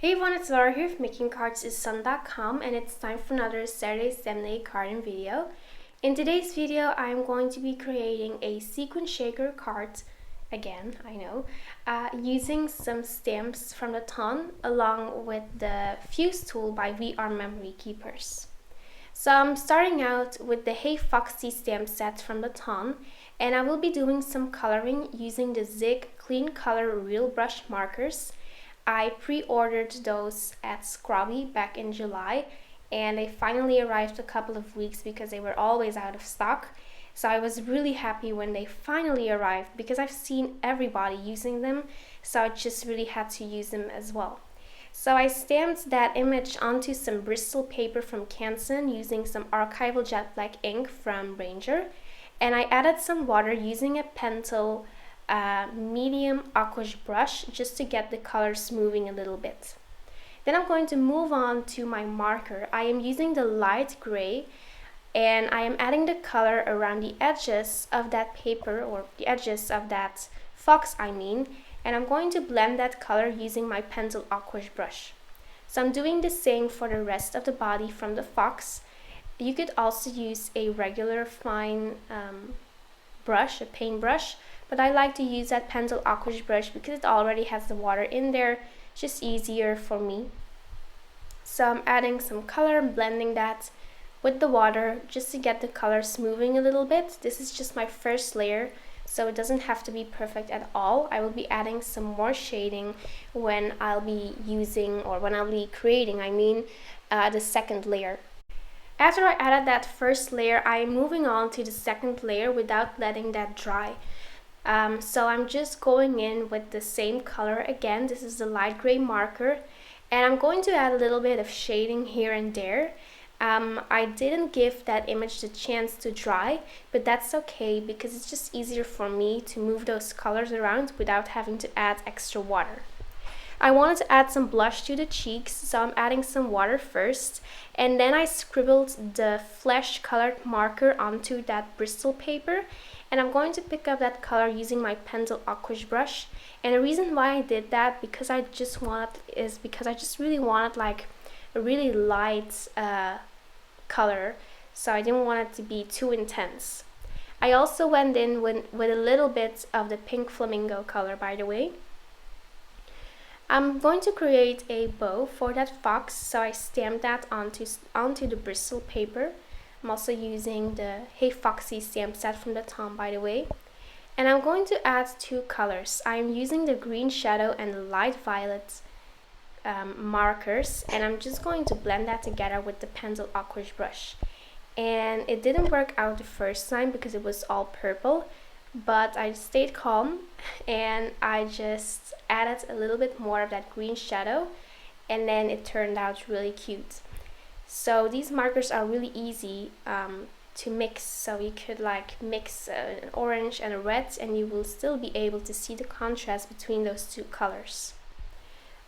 Hey everyone, it's Laura here from makingcardsissun.com, and it's time for another Saturday Sunday carding video. In today's video, I'm going to be creating a sequin shaker card, again, I know, using some stamps from the ton along with the fuse tool by We Are Memory Keepers. So I'm starting out with the Hey Foxy stamp set from the ton, and I will be doing some coloring using the Zig Clean Color Real Brush markers. I pre-ordered those at Scrubby back in July, and they finally arrived a couple of weeks because they were always out of stock. So I was really happy when they finally arrived because I've seen everybody using them, so I just really had to use them as well. So I stamped that image onto some Bristol paper from Canson using some archival jet black ink from Ranger, and I added some water using a Pentel medium aquash brush just to get the colors moving a little bit. Then I'm going to move on to my marker. I am using the light gray, and I am adding the color around the edges of that paper, or the edges of that fox and I'm going to blend that color using my Pentel aquash brush. So I'm doing the same for the rest of the body from the fox. You could also use a regular fine brush, a paintbrush, but I like to use that Pentel aquash brush because it already has the water in there, just easier for me. So I'm adding some color, blending that with the water just to get the colors moving a little bit. This is just my first layer, so it doesn't have to be perfect at all. I will be adding some more shading when I'll be creating the second layer. After I added that first layer, I am moving on to the second layer without letting that dry. So I'm just going in with the same color again. This is the light gray marker, and I'm going to add a little bit of shading here and there. I didn't give that image the chance to dry, but that's okay because it's just easier for me to move those colors around without having to add extra water. I wanted to add some blush to the cheeks, so I'm adding some water first, and then I scribbled the flesh colored marker onto that Bristol paper, and I'm going to pick up that color using my Pentel aquash brush. And the reason why I did that because I just really wanted like a really light color, so I didn't want it to be too intense. I also went in with a little bit of the pink flamingo color, by the way. I'm going to create a bow for that fox, so I stamped that onto the Bristol paper. I'm also using the Hey Foxy stamp set from the ton, by the way. And I'm going to add two colors. I'm using the green shadow and the light violet markers, and I'm just going to blend that together with the Pentel aquash brush. And it didn't work out the first time because it was all purple, but I stayed calm and I just added a little bit more of that green shadow, and then it turned out really cute. So these markers are really easy to mix, so you could like mix an orange and a red and you will still be able to see the contrast between those two colors.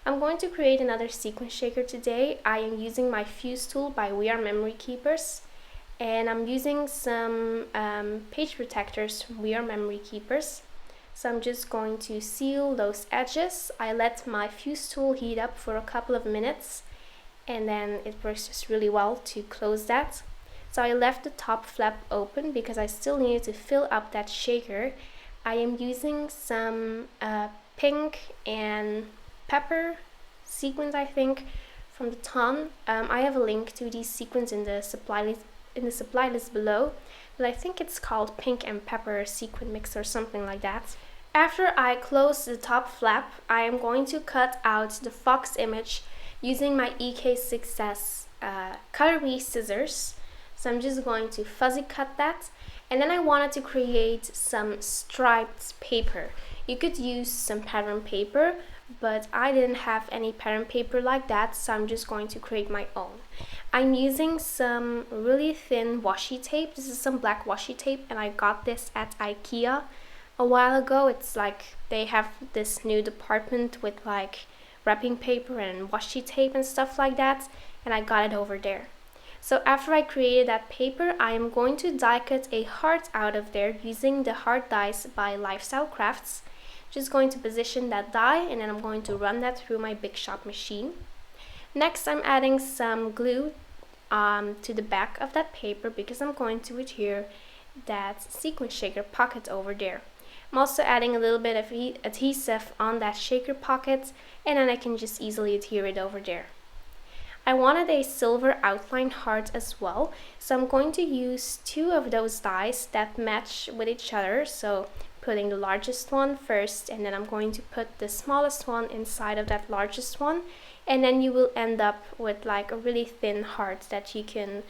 I'm going to create another sequin shaker today. I am using my fuse tool by We Are Memory Keepers, and I'm using some page protectors from We Are Memory Keepers. So I'm just going to seal those edges. I let my fuse tool heat up for a couple of minutes, and then it works just really well to close that. So I left the top flap open because I still needed to fill up that shaker. I am using some pink and pepper sequins, I think, from the ton. I have a link to these sequins in the supply list below, but I think it's called pink and pepper sequin mix or something like that. After I close the top flap, I am going to cut out the fox image using my EK6S cutlery scissors. So I'm just going to fuzzy cut that, and then I wanted to create some striped paper. You could use some pattern paper, but I didn't have any pattern paper like that, so I'm just going to create my own. I'm using some really thin washi tape. This is some black washi tape, and I got this at IKEA a while ago. It's like they have this new department with like wrapping paper and washi tape and stuff like that, and I got it over there. So after I created that paper, I am going to die cut a heart out of there using the heart dies by Lifestyle Crafts. Just going to position that die, and then I'm going to run that through my Big Shot machine. Next, I'm adding some glue to the back of that paper because I'm going to adhere that sequin shaker pocket over there. I'm also adding a little bit of adhesive on that shaker pocket, and then I can just easily adhere it over there. I wanted a silver outline heart as well, so I'm going to use 2 of those dies that match with each other. So putting the largest one first, and then I'm going to put the smallest one inside of that largest one, and then you will end up with like a really thin heart that you can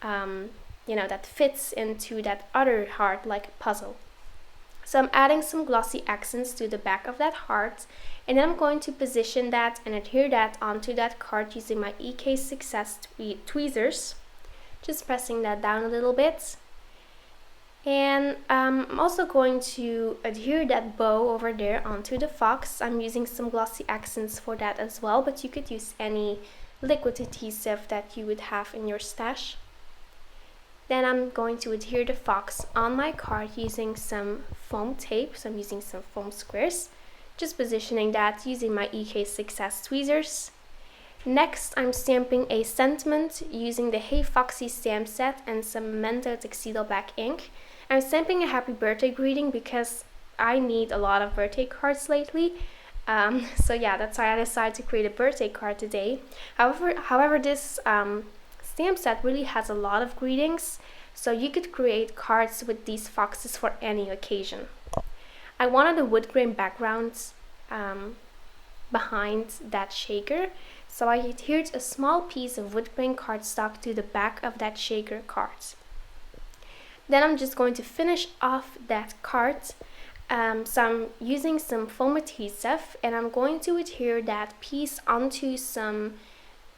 that fits into that other heart like a puzzle. So I'm adding some glossy accents to the back of that heart, and then I'm going to position that and adhere that onto that card using my EK Success tweezers, just pressing that down a little bit. And I'm also going to adhere that bow over there onto the fox. I'm using some glossy accents for that as well, but you could use any liquid adhesive that you would have in your stash. Then I'm going to adhere the fox on my card using some foam tape. So I'm using some foam squares, just positioning that using my EK Success tweezers. Next, I'm stamping a sentiment using the Hey Foxy stamp set and some Memento Tuxedo Black ink. I'm stamping a happy birthday greeting because I need a lot of birthday cards lately. So yeah, that's why I decided to create a birthday card today. However, this stamp set really has a lot of greetings, so you could create cards with these foxes for any occasion. I wanted a wood grain background behind that shaker, so I adhered a small piece of wood grain cardstock to the back of that shaker card. Then I'm just going to finish off that card. So I'm using some foam adhesive, and I'm going to adhere that piece onto some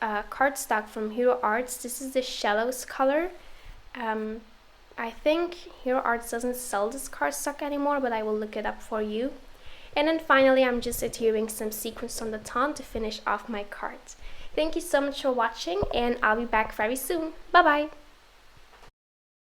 cardstock from Hero Arts. This is the Shallows color. I think Hero Arts doesn't sell this cardstock anymore, but I will look it up for you. And then finally, I'm just adhering some sequins on the top to finish off my card. Thank you so much for watching, and I'll be back very soon. Bye bye!